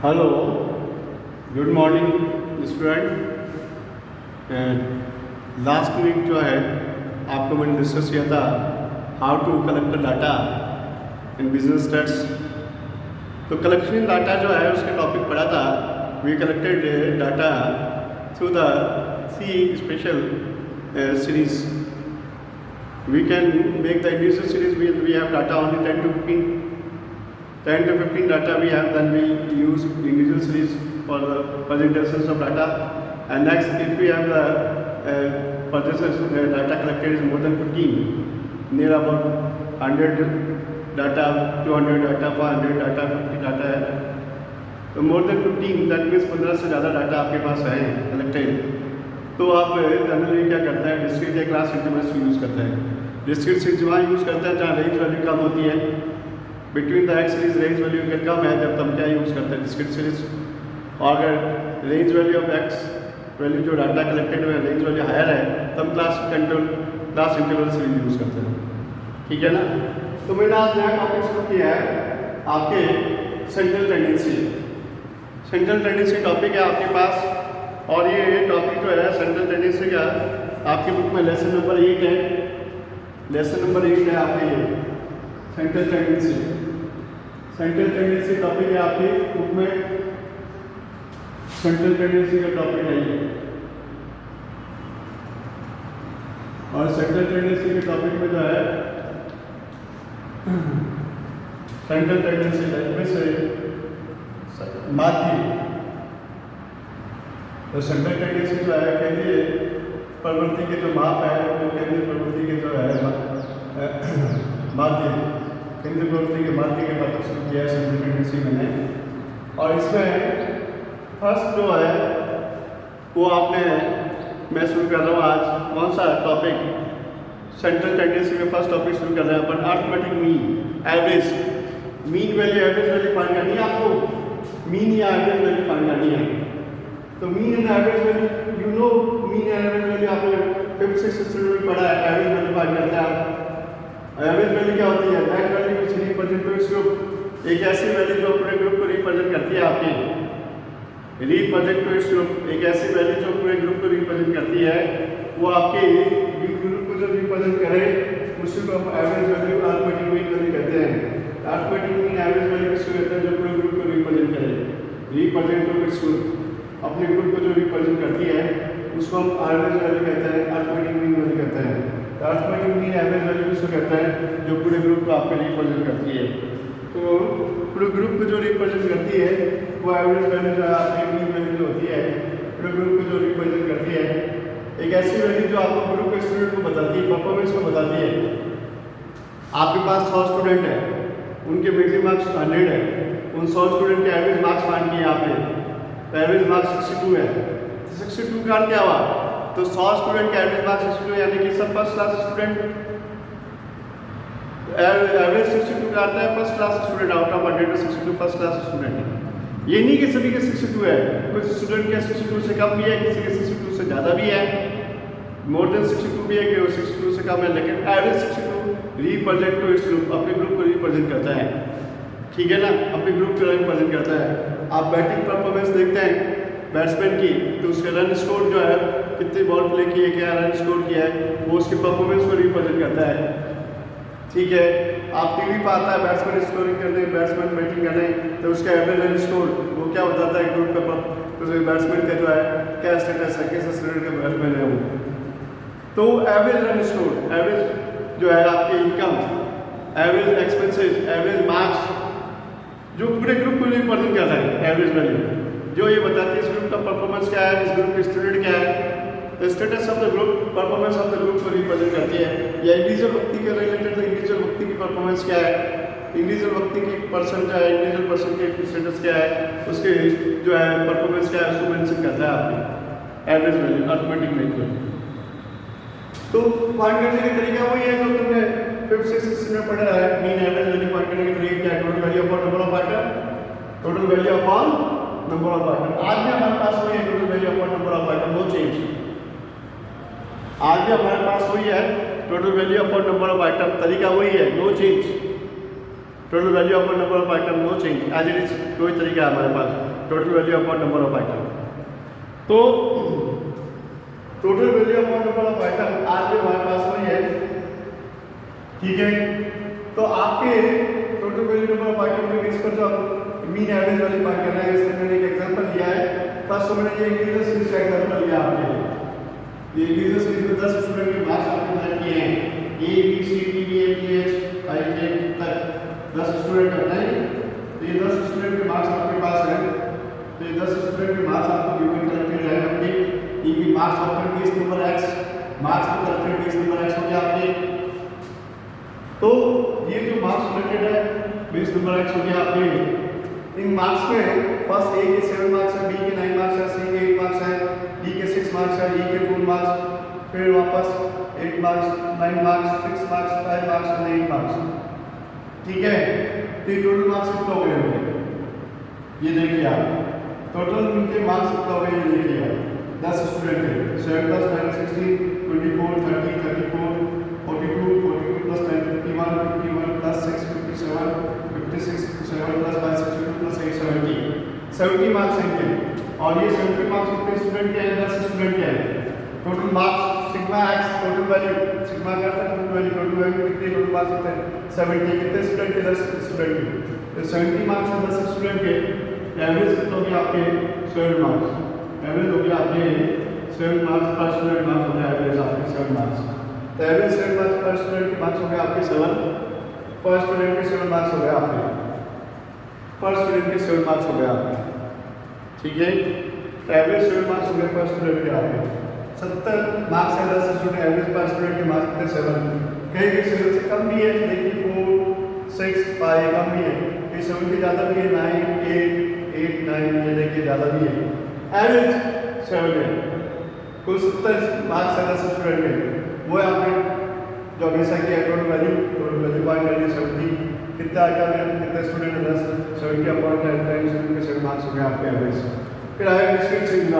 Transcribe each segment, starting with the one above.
Hello, good morning student. Last week जो है आपको मैंने डिस्कस किया था how to collect data in business stats. तो कलेक्शन डाटा जो है उसके टॉपिक पढ़ा था। We collected data through the C special series. We can make the individual series. We have data only 10 to 15 data we have. Then we use individual series for the presentations of data. And next, if we have the data collected is more than 15, near about 100 data, 200 data, 400 data, 50 data है, तो more than 15 that means 15 से ज़्यादा data आपके पास है collected. तो आप generally क्या करते हैं, डिस्क्रीट या क्लास इंटरवल्स यूज़ करते हैं। डिस्क्रीट सीरीज वहाँ यूज़ करते हैं जहाँ रेंज वैल्यू कम होती है। Between the x series range value अगर कम है जब तब क्या यूज़ करते हैं, डिस्क्रीट सीरीज। और अगर range value of x value जो डाटा कलेक्टेड हुआ रेंज वैल्यू हायर है तब क्लास इंटरवल सीरीज यूज़ करते हैं। ठीक है ना। तो मैंने आज नया टॉपिक शुरू किया है आपके central tendency. Central tendency topic है आपके पास, और ये टॉपिक जो है सेंट्रल टेंडेंसी का आपकी बुक में लेसन नंबर 8 है। लेसन नंबर 8 है आपके ये central tendency. Central tendency topic है आपकी बुक में। सेंट्रल टेंडेंसी का टॉपिक है ये, और सेंट्रल टेंडेंसी के टॉपिक में जो है सेंट्रल टेंडेंसी में से माध्य। तो सेंट्रल टेंडेंसी जो है केंद्रीय प्रवृत्ति के जो माप है वो केंद्रीय प्रवृत्ति के जो है माध्य, केंद्रीय प्रवृत्ति के माध्य के बारे में शुरू किया है सेंट्रल टेंडेंसी मैंने। और इसमें फर्स्ट जो है वो आपने मैं शुरू कर रहा हूँ आज कौन सा टॉपिक, सेंट्रल टेंडेंसी में फर्स्ट टॉपिक शुरू कर रहे हैं अपन, arithmetic mean average. Mean value average value find करनी है आपको, मीन या एवरेज वैल्यू फाइंड करनी है। तो mean and average value you know, mean and average value आपने 5th 6th स्टैंडर्ड में पढ़ा है। एवरेज वैल्यू फाइंड करते हैं आप। एवरेज वैल्यू क्या होती है, that value which represent to its group. एक ऐसी वैल्यू जो पूरे ग्रुप को रिप्रेजेंट करती है आपकी, रिप्रेजेंट टू इट्स ग्रुप। एक ऐसी वैल्यू जो पूरे ग्रुप को रिप्रेजेंट करती है, वो आपके ग्रुप को जो रिप्रेजेंट करे उसी को हम average value arithmetic mean value कहते हैं। अर्थमेटिक मीन एवरेज वैल्यू किसको कहते हैं, जो पूरे ग्रुप को रिप्रेजेंट करे, रिप्रेजेंट टू इट्स ग्रुप। अपने ग्रुप को जो रिप्रेजेंट करती है उसको हम एवरेज वैल्यू कहते हैं, अर्थमेटिक मीन वैल्यू कहते हैं। अर्थमेटिक मीन एवरेज वैल्यू किसको कहते हैं, जो पूरे ग्रुप को आपके रिप्रेजेंट करती है। तो पूरे ग्रुप को जो रिप्रेजेंट करती है वो एवरेज वैल्यू जो है आपकी मीन वैल्यू जो होती है, पूरे ग्रुप को जो रिप्रेजेंट करती है। एक ऐसी वैल्यू जो आपको ग्रुप के स्टूडेंट को बताती है, परफॉर्मेंस को बताती है। आपके पास 100 स्टूडेंट है, उनके मैक्सिमम मार्क्स 100 है, उन 100 स्टूडेंट के एवरेज मार्क्स फाइंड किए आपने, तो एवरेज मार्क्स 62 है। 62 का क्या हुआ, तो 100 स्टूडेंट का एवरेज मार्क्स 62 यानी कि सब फर्स्ट क्लास स्टूडेंट। एवरेज 62 का आता है first class student, out of 100 62 first class student. ये नहीं कि सभी के 62 है, कुछ स्टूडेंट के 62 से कम भी है, किसी के 62 से ज़्यादा भी है, मोर देन 62 भी है कि वो 62 से कम है, लेकिन average 62 represent to its group, अपने ग्रुप को रिप्रेजेंट करता है। ठीक है ना, अपने ग्रुप को रिप्रेजेंट करता है। आप बैटिंग परफॉर्मेंस देखते हैं बैट्समैन की, तो उसके रन स्कोर जो है, कितनी बॉल प्ले की है, क्या रन स्कोर किया है, वो उसकी परफॉर्मेंस को रिप्रेजेंट करता है। ठीक है, आप टीवी पर आता है बैट्समैन स्कोरिंग करने, बैट्समैन बैटिंग करने, तो उसका एवरेज रन स्कोर वो क्या बताता है ग्रुप का, तो बैट्समैन का जो है क्या स्टेटस है, किस स्टूडेंट का बैट्समैन है वो। तो एवरेज रन स्कोर, एवरेज जो है आपकी income, average expenses, average marks, जो पूरे ग्रुप को रिप्रेजेंट करता है एवरेज वैल्यू, जो ये बताती है इस ग्रुप का परफॉर्मेंस क्या है, इस ग्रुप के स्टूडेंट क्या है, तो status of the group, performance of the group को रिप्रेजेंट करती है। या इंडिविजुअल व्यक्ति के रिलेटेड तो इंडिविजुअल व्यक्ति की परफॉर्मेंस क्या है, इंडिविजुअल व्यक्ति की पर्सन क्या है, इंडिविजुअल पर्सन के स्टेटस क्या है, उसके जो है परफॉर्मेंस क्या है, उसको मेंशन करता है आपकी एवरेज वैल्यू, अर्थमेटिक वैल्यू। तो फाइंड करने का तरीका वही है जो तुमने 5th 6th में पढ़ा है। मीन एवरेज वैल्यू फाइंड करने का तरीका क्या है, total value upon number of item, total value upon number of item. आज भी हमारे पास वही है, total value upon number of item, no change. आज भी हमारे पास वही है, total value upon number of item, तरीका वही है, no change. Total value upon number of item, no change, as it is, कोई तरीका है हमारे पास। Total value upon number of item. तो total value upon number of item आज भी हमारे पास वही है, ठीक है। तो आपके total value number of item के बेस पर जो आप मीन एवरेज वाली बात कर रहे हैं, इसमें मैंने एक एग्जांपल लिया है। फर्स्ट मैंने ये इंटीजर सीरीज का एग्जांपल लिया आपके लिए। ये इंटीजर सीरीज में 10 स्टूडेंट के मार्क्स आपने कलेक्ट किए हैं, A B C D E F G H I J तक 10 स्टूडेंट हैं। तो ये 10 स्टूडेंट के मार्क्स आपके पास हैं। तो ये 10 स्टूडेंट के मार्क्स आपको गिवन कलेक्टेड है आपके, इनकी marks of base number x, marks of collected base number x हो गया आपके। तो ये जो मार्क्स कलेक्टेड है बेस नंबर x हो गया आपके। इन मार्क्स में फर्स्ट ए के 7 मार्क्स है, बी के 9 मार्क्स है, सी के 8 मार्क्स है, डी के 6 मार्क्स है, ई के 4 मार्क्स, फिर वापस 8 मार्क्स, 9 मार्क्स, 6 मार्क्स, 5 मार्क्स और 8 मार्क्स, ठीक है। तो टोटल मार्क्स कितना हो गए, ये देखिए आप, टोटल इनके मार्क्स कितना हो गए ये देखिए आप। 10 स्टूडेंट है, 7 + 9 16 24 30 34 42 42 + 9 51 51 + 6 57 56 57 + 5 62 + 8 70 मार्क्स हैं। और ये 70 मार्क्स कितने स्टूडेंट के हैं, 10 स्टूडेंट के हैं। Total marks sigma x total value, sigma का टोटल वैल्यू कितने, टोटल मार्क्स कितने 70, कितने स्टूडेंट के 10 स्टूडेंट के। तो 70 मार्क्स है 10 स्टूडेंट के, एवरेज कितना हो गया आपके 7 मार्क्स, एवरेज हो गया आपके 7 मार्क्स पर स्टूडेंट, मार्क्स हो गया एवरेज आपके 7 मार्क्स। तो एवरेज 7 मार्क्स पर स्टूडेंट के मार्क्स हो गया आपके 7 पर स्टूडेंट के 7 मार्क्स हो गया आपके, पर स्टूडेंट के 7 मार्क्स हो गया आपके, ठीक है। एवरेज 7 मार्क्स हो गए पर स्टूडेंट के आपके। 70 मार्क्स है 10 स्टूडेंट, एवरेज पर स्टूडेंट के मार्क्स कितने 7, कहीं कहीं 7 से कम भी है, देखिए 4 6 5 कम भी है, कहीं 7 के ज़्यादा भी है, 9 8 9 ये देखिए ज़्यादा भी है, एवरेज 7 है। कुल 70 मार्क्स है 10 स्टूडेंट के, वो है आपने जो हमेशा की टोटल वैल्यू पॉइंट वैल्यू 70, कितना आइटम है, कितने स्टूडेंट है 10, 70 अपॉन 10 स्टूडेंट के 7 मार्क्स हो गए आपके एवरेज। फिर आया डिस्क्रीट चेंज में,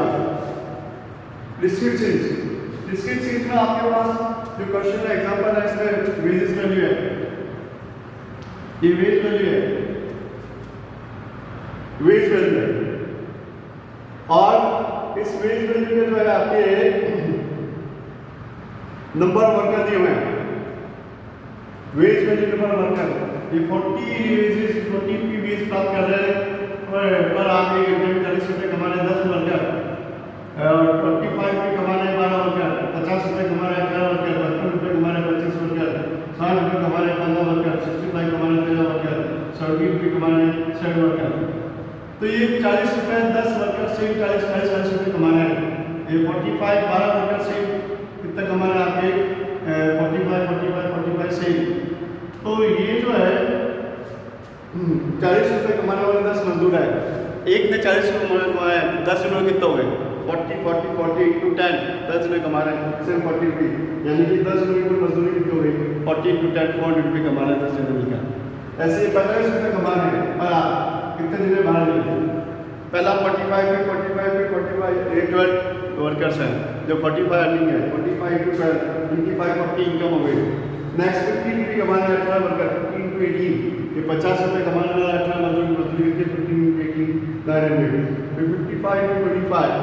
डिस्क्रीट चेंज में आपके पास जो क्वेश्चन है एग्जांपल है, इसमें वेजेस वैल्यू है, ये वेज वैल्यू है, वेज वैल्यू है। और इस वेज वैल्यू में जो है आपके नंबर वर्कर दिए हुए हैं, वेज वैल्यू नंबर वर्कर, ये 40 वेज प्राप्त कर रहे हैं पर आप एक घंटे में 40 रुपये कमा रहे हैं 10 वर्कर, 45 रुपये कमा रहे हैं 12 वर्कर, 50 रुपये कमा रहे हैं 11 वर्कर, 55 रुपये कमा रहे हैं 25 वर्कर, 60 रुपये कमा रहे हैं 15 वर्कर, 65 कमा रहे हैं 13 वर्कर, 70 रुपये कमा रहे हैं 7 वर्कर। तो ये 40 रुपये 10 वर्कर से 40 रुपये कमा रहे हैं। ये 45 12 वर्कर से कितना कमा रहे हैं आपके 45 से। तो ये जो है 40 रुपये कमाने वाले 10 मजदूर है, एक ने 40 रुपये कमाया, 10 रुपये कितना हो गए 40 इंटू 10, 10 रुपये कमा रहे हैं, सिर्फ 40 रुपये, यानी कि 10 रुपये की मजदूरी कितनी हो गई 40 इंटू 10 400 रुपये कमा रहे हैं 10 रुपये मिलकर। ऐसे 45 रुपये कमा रहे हैं और आप कितने दिन में बाहर निकले, पहला 45 ये 12 वर्कर्स हैं जो 45 अर्निंग है, 45 इंटू 12 इनकी 540 इनकम हो गई। नेक्स्ट 50 रुपये कमाने वाले 18 वर्कर 15 इंटू 18, ये 50 रुपये कमाने वाला 18 मजदूरी करके 15 इंटू 18 900, फिर 55 इंटू 25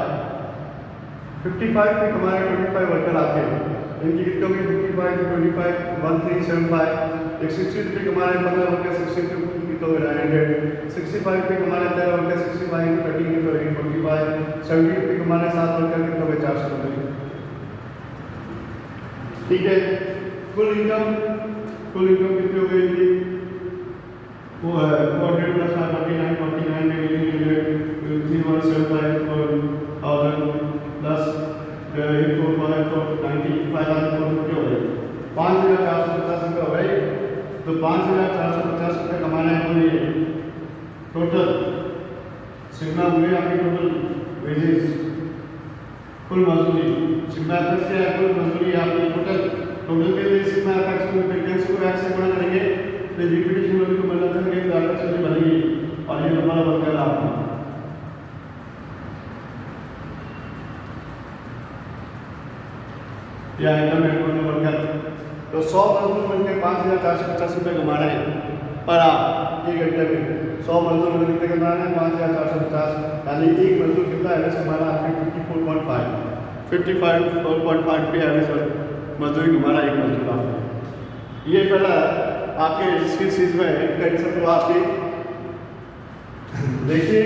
55 रुपये कमाने 25 वर्कर आते हैं, इनकी कितनी होगी 55 इंटू 25 1375, एक 60 रुपये कमाने 15 वर्कर 60 रुपये तो 900, 65 रुपये कमाने 13 वर्कर 65 इंटू 13 तो 845, 70 रुपये कमाने 7 वर्कर कितना हुए 400 रुपये, ठीक है। कुल इनकम कितनी हो गई थी वो है 400 प्लस 49 3175 1000 845 तो 95 हो गए 5450 रुपये हो गए। तो 5450 रुपये कमाना है तो ये टोटल सिग्मा हुए आपकी टोटल वेजेस, कुल मजदूरी सिग्मा प्लस क्या है, कुल मजदूरी आपकी टोटल के लिए सिग्मा एफएक्स को फ्रीक्वेंसी को एक्स से गुणा करेंगे तो रिपीटेशन वैल्यू को मल्टीप्लाई करेंगे तो एफएक्स वैल्यू बनेगी और ये नंबर वर्कर आपका या इनकम एंड वर्कर। तो 100 मजदूर मिलकर 5450 रुपये कमा रहे हैं, पर हाँ 1 घंटे में 100 मजदूर में कितने करना है 5450, यानी एक मजदूर कितना एवरेज हमारा आपके 54.5 पे एवरेज मजदूरी हमारा एक मजदूर आता है। ये पहला आपके स्किल सीज में कंसेप्ट तो आपके देखिए।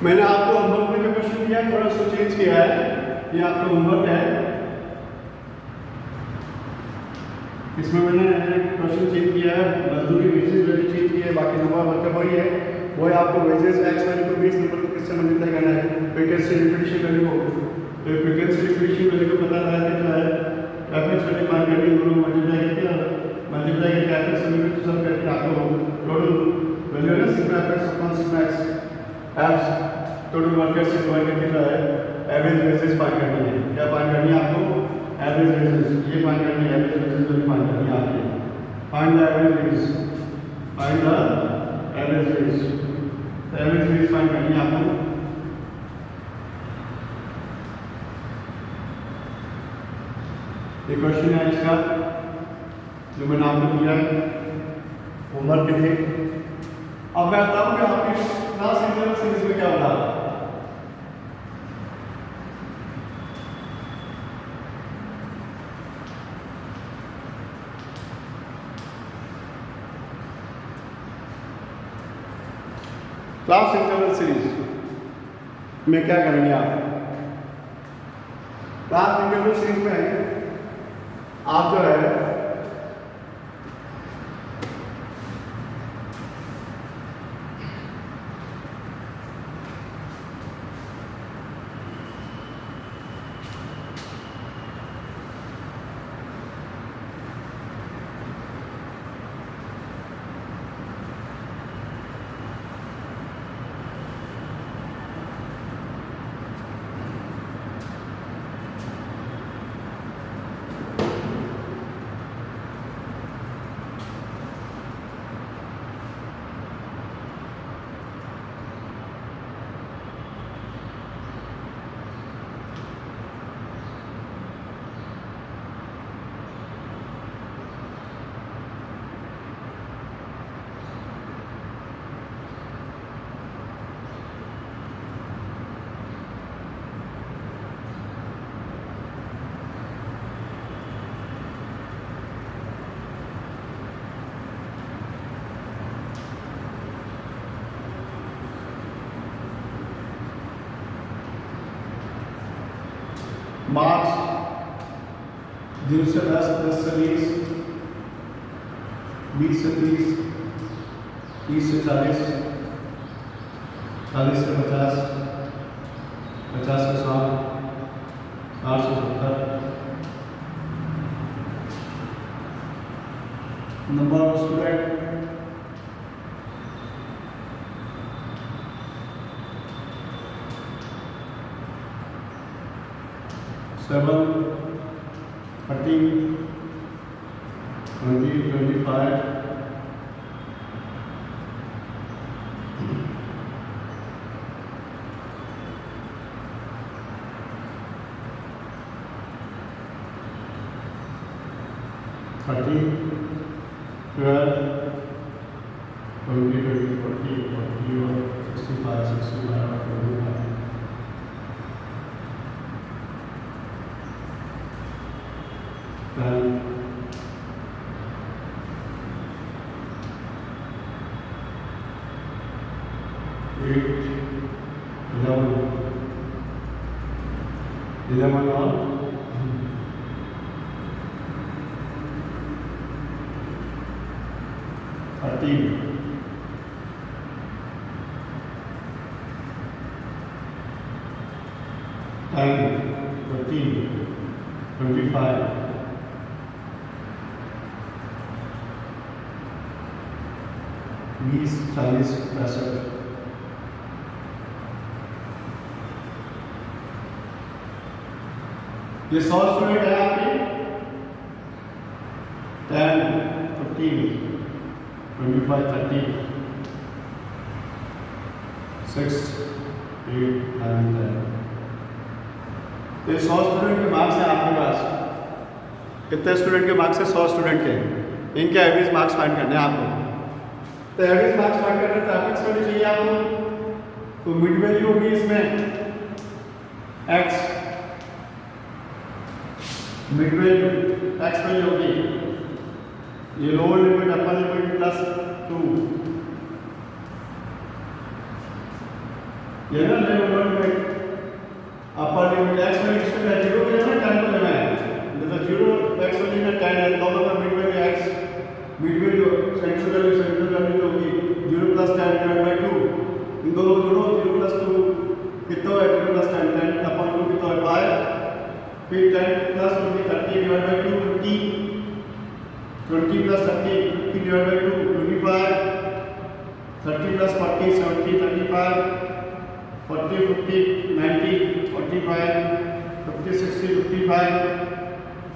मैंने आपको होमवर्क में जो क्वेश्चन दिया है थोड़ा सा चेंज किया है। ये आपका होमवर्क है, इसमें मैंने क्वेश्चन चेंज किया है, मजदूरी वेजेस वैल्यू चेंज की है, बाकी नंबर मतलब वही है। वो है आपको वेजेस एक्स वैल्यू को 20 नंबर को किससे मल्टीप्लाई करना है, फ्रीक्वेंसी रिपीटिशन वैल्यू को। तो फ्रीक्वेंसी रिपीटिशन वैल्यू को पता लगा के जो है एफएक्स वैल्यू मान करके दोनों मल्टीप्लाई करके एफएक्स वैल्यू को सम करके आपको टोटल वैल्यू है ना sigma FX upon sigma x F total worker से डिवाइड करके जो है एवरेज वेजेस फाइंड करनी है। क्या फाइंड करनी है आपको, एवरेज वेजेस, ये फाइंड करनी है, एवरेज वेजेस भी फाइंड करनी है आपको। Find the average wage, find the average wage, average wage find करनी है आपको। ये क्वेश्चन है इसका जो मैंने आपको दिया होमवर्क के लिए। अब मैं बताऊं कि आपकी क्लास इंटरवल सीरीज में क्या होगा। क्लास इंटरवल सीरीज में क्या करेंगे आप, क्लास इंटरवल सीरीज में आप जो है मार्च 0 से 10, 10 से 20, 20 से 30, 30 से 40, 40 से 50, 50 से 60, 60 से 70। नंबर ऑफ स्टूडेंट 7, 13, 20, 25, 30, 12, 20, 40, 41, 65, 65, 25, 12, 11 और 13 10 15 25 20 40 65 ये 100 स्टूडेंट है आपके 10 15 25 30 6 8 9 10 तो 100 स्टूडेंट के मार्क्स हैं आपके पास। कितने स्टूडेंट के मार्क्स है? 100 स्टूडेंट के। इनके एवरेज मार्क्स फाइंड करने हैं आपको। तो एवरेज मार्क्स फाइंड करने तो एवरेज होनी चाहिए आपको। तो मिड वैल्यू होगी इसमें x, mid value x value होगी ये lower limit upper limit plus 2, ये ना lower limit upper limit x value किसमें है? 0 के लिए 10 को लेना है। जैसे 0 x वैल्यू में 10 है तो मतलब mid value x, mid value central value होगी 0 प्लस 10 डिवाइड बाय 2। इन दोनों को जोड़ो 0 प्लस 2 कितना है? 0 प्लस 10 10 अपन को कितना है? 5। फिर 10 plus 20 30 divide by 2 20 20 plus 30 50 divide by 2 25 30 plus 40 70 35 40 50 90 45 50 60 55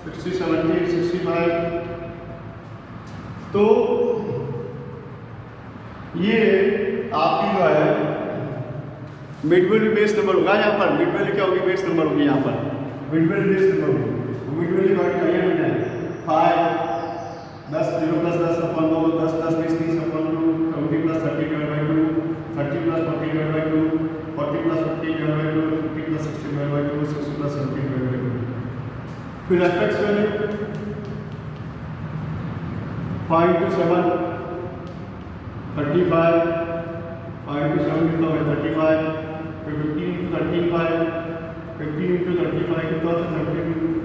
60 70 65। तो ये आपकी जो है मिड वैल्यू बेस नंबर होगा। यहाँ पर मिड वैल्यू क्या होगी? बेस नंबर होगी। यहाँ पर मिड वैल्यू बेस नंबर होगी। मिड वैल्यू का क्या है? 5 10 0 plus 10 upon 2 10 plus 20 30 upon 2 20 plus 30 divide by 2 30 plus 40 divide by 2 40 plus 50 divide by 2 50 plus 60 divide by 2 60 plus 70 divide by 2। फिर एफएक्स वैल्यू 5 to 7 35 5 to 7 कितना है? 35 फिर 15 into 13 5 15 into 35 कितना होता है?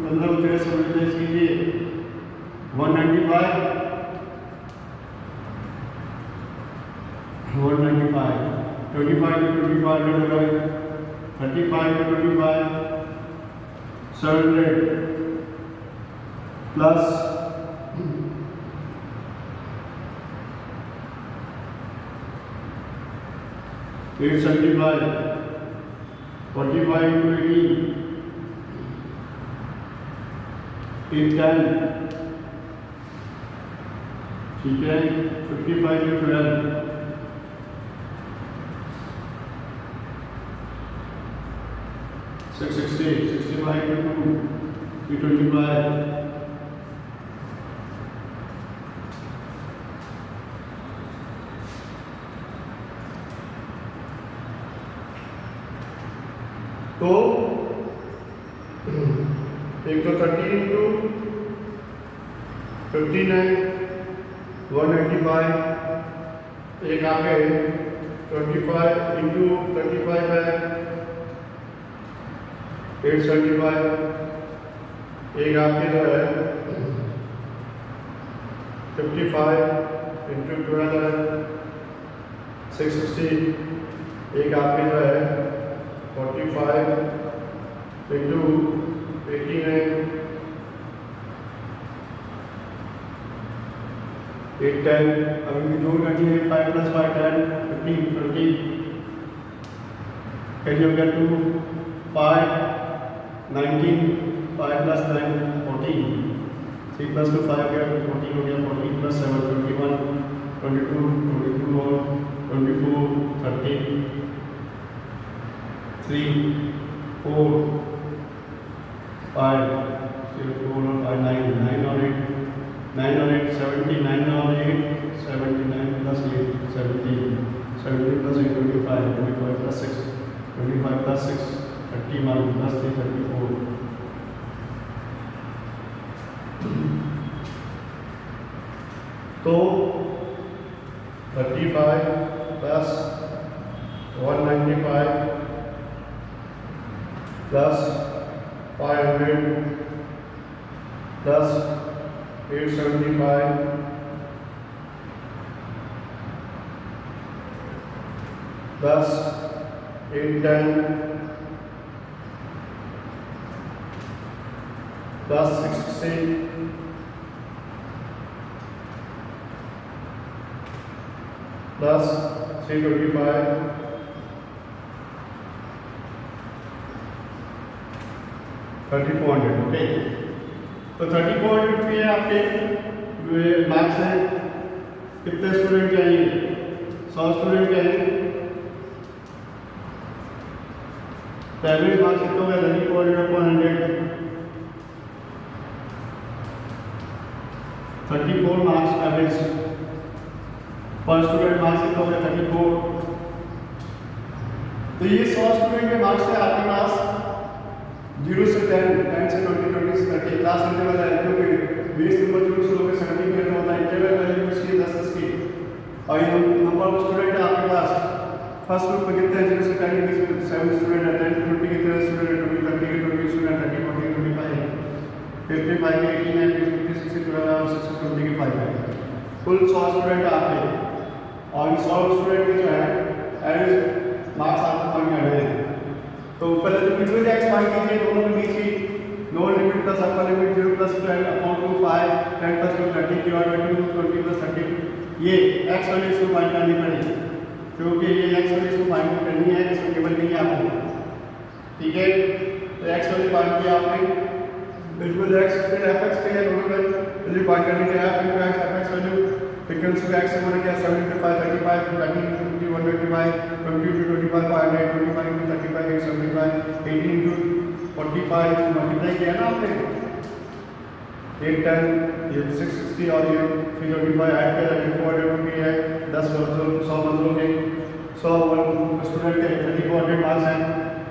15 उतरे समझने कीजिए 195 195 25 to 25 35 to 25 700 प्लस 875 45 into 18 810 ठीक है 55 to 12 660 65 to 2 325 तो एक तो 30 into 15 है 195 एक आगे 25 into 35 है 875 एक आपके जो है 55 into 12 है 660 एक आपके जो है 45 into 18 है 810 अभी भी जोड़ करनी है 5 plus 5 10 15 20 कैसे हो गया 2 5 19 5 plus 9 14 6 plus 2 5 गया 14 हो गया 14 plus 7 21 22 22 और 24 30 3 4 5 4 और 5 9 9 और 8 9 और 8 70 9 और 8 79 plus 8 70 70 plus 8 25 25 plus 6 25 plus 6 31 plus 3 34 तो 35 plus 195 plus 500 plus 875 plus 810 plus 60 plus 325 3400। Okay, तो 3400 पे आपके मार्क्स हैं। कितने स्टूडेंट चाहिए? 100 स्टूडेंट चाहिए। तो एवरेज मार्क्स कितना होगा? 3400 upon 100, 34 मार्क्स एवरेज पर स्टूडेंट। मार्क्स कितना होगा? 34। तो ये 100 स्टूडेंट के मार्क्स है आपके पास 0 से 10, 10 से 20, 20 से 30 क्लास इंटरवल है, क्योंकि 20 नंबर 0 से होकर 70 तक होता है। इंटरवल वैल्यू इसकी 10 की, और ये नंबर ऑफ स्टूडेंट है आपके पास। फर्स्ट ग्रुप में कितने हैं? 0 से 10 में 7 स्टूडेंट है, 10 to 20 कितने स्टूडेंट है? 20, 30 के 20 स्टूडेंट, 30, 40, 25, 55 के 89, 50, 60, 12, 60, 20 के 5 है। कुल 100 स्टूडेंट है आपके, और इन 100 स्टूडेंट के जो है एवरेज मार्क्स आपको फाइंड करने हैं। तो पहले तो बिटवीन एक्स फाइंड कीजिए, दोनों के बीच की lower limit plus upper limit 0 plus 10 upon 2 5 10 plus 2 30 divide by 2 20 plus 30। ये एक्स वैल्यू इसको फाइंड करनी पड़ेगी, क्योंकि ये एक्स वैल्यू इसको फाइंड करनी है, इसको टेबल नहीं है आपको। ठीक है, तो एक्स वैल्यू फाइंड किया आपने, बिल्कुल एक्स फिर एफ एक्स के दोनों वैल्यू फाइंड करने के बाद फिर x F x value frequency का एक्स होने क्या 75 35 30 20 125 20 to 25 500 25 to 35 875 18 into 45 मल्टीप्लाई किया ना आपने 810 ये 660 और ये 325 ऐड किया 3400 है 10 100 बंदों के 100 स्टूडेंट के 3400 मार्क्स हैं।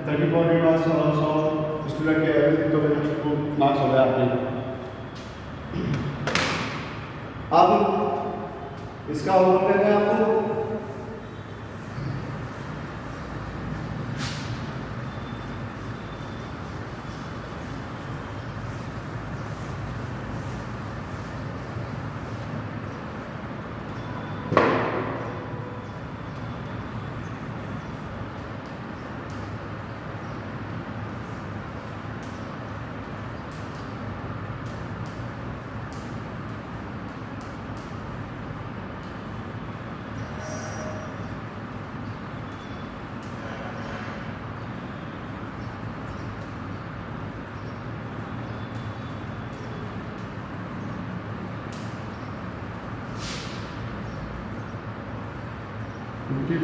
3400 मार्क्स और 100 स्टूडेंट के एवरेज तो मार्क्स हो गए आपके। अब इसका होमवर्क देना है आपको।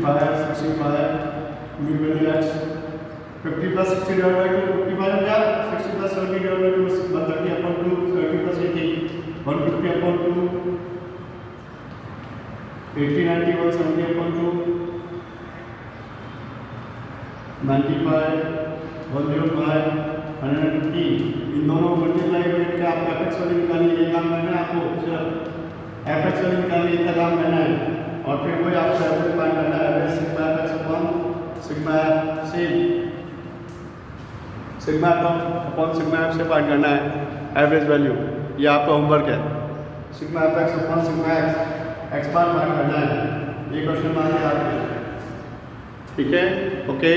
Five 65 mill x 50 plus 60 divide by 2 55 क्या 60 plus 70 divide by 2 130 upon 2 30 plus 80 150 upon 2 80 90 170 upon 2 95 105 150। इन दोनों मल्टीप्लाई करके आप एफ एक्स वैल्यू निकालिए। ये काम करना है आपको, सिर्फ एफ एक्स वैल्यू निकालिए, इतना काम करना है। और फिर वही आपको एवरेज फाइंड करना है, average sigma F X upon sigma sigma upon sigma F से फाइंड करना है एवरेज वैल्यू। ये आपका होमवर्क है। Sigma F X upon sigma X bar find करना है। ये क्वेश्चन मान लिया आपने। ठीक है, ओके।